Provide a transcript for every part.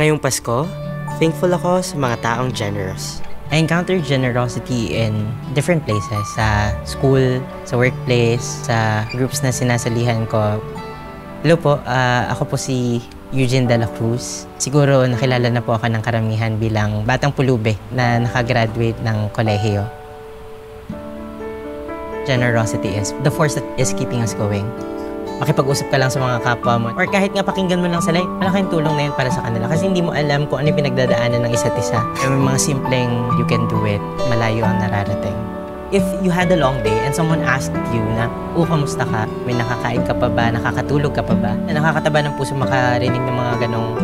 Ngayong Pasko, thankful ako sa mga taong generous. I encountered generosity in different places. Sa school, sa workplace, sa groups na sinasalihan ko. Hello po, ako po si Eugene de la Cruz. Siguro nakilala na po ako ng karamihan bilang batang pulube na nakagraduate ng kolehiyo. Generosity is the force that is keeping us going. Makipag-usap ka lang sa mga kapwa mo. Or kahit nga pakinggan mo lang sila, malaking tulong na yun para sa kanila. Kasi hindi mo alam kung ano yung pinagdadaanan ng isa't isa. May mga simpleng you can do it, malayo ang nararating. If you had a long day and someone asked you na, kamusta ka? May nakakain ka pa ba? Nakakatulog ka pa ba? Nakakataba ng puso makarinig ng mga ganong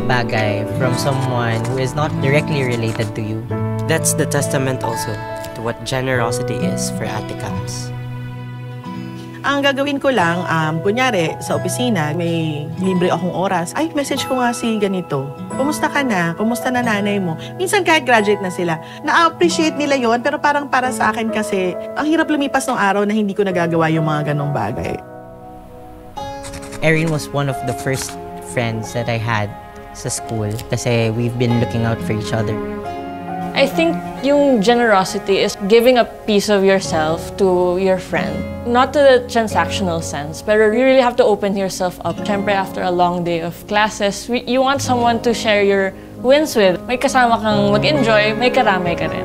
bagay from someone who is not directly related to you. That's the testament also to what generosity is for Ate Cams. Ang gagawin ko lang, kunyari sa opisina, may libre akong oras. Ay, message ko nga si ganito. Kumusta ka na? Kumusta na nanay mo? Minsan kahit graduate na sila, na-appreciate nila yon, pero parang para sa akin kasi, ang hirap lumipas ng araw na hindi ko nagagawa yung mga ganong bagay. Erin was one of the first friends that I had sa school kasi we've been looking out for each other. I think yung generosity is giving a piece of yourself to your friend. Not to the transactional sense, but you really have to open yourself up. Siyempre, after a long day of classes, you want someone to share your wins with. May kasama kang mag-enjoy, may karamay ka rin.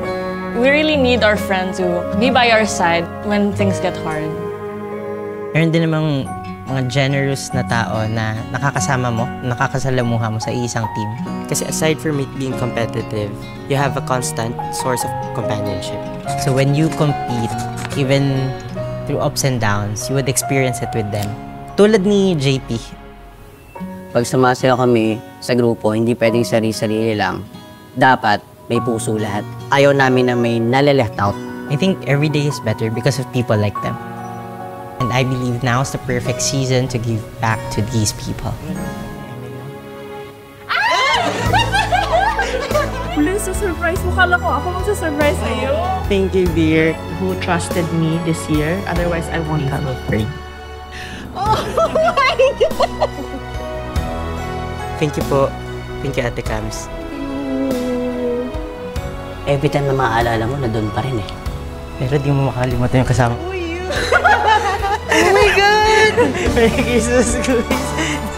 We really need our friends to be by our side when things get hard. Meron din namang mga generous na tao na nakakasama mo, nakakasalamuha mo sa isang team. Kasi aside from it being competitive, you have a constant source of companionship. So when you compete, even through ups and downs, you would experience it with them. Tulad ni JP. Pag sumasayaw kami sa grupo, hindi pwedeng sarili-sarili lang. Dapat may puso lahat. Ayaw namin na may nale-left out. I think every day is better because of people like them. And I believe now is the perfect season to give back to these people. Please, surprise mo. Kala ko ako magsa-surprise sa'yo. Thank you, dear, who trusted me this year. Otherwise, I won't have a friend. Oh my God! Thank you po. Thank you, Ate Cams. Every time na maaalala mo, na doon pa rin eh. Pero di mo makalimutan yung kasama. Oh my God! Merry Christmas, guys!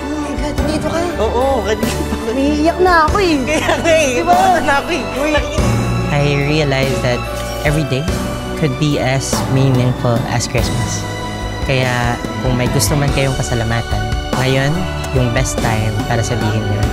Oh my God, dito ka? Oo, kanina pa. Umiiyak na ako eh. Kaya nga eh. Diba? Na ako eh. I realized that every day could be as meaningful as Christmas. Kaya kung may gusto man kayong pasalamatan, ngayon yung best time para sabihin yun.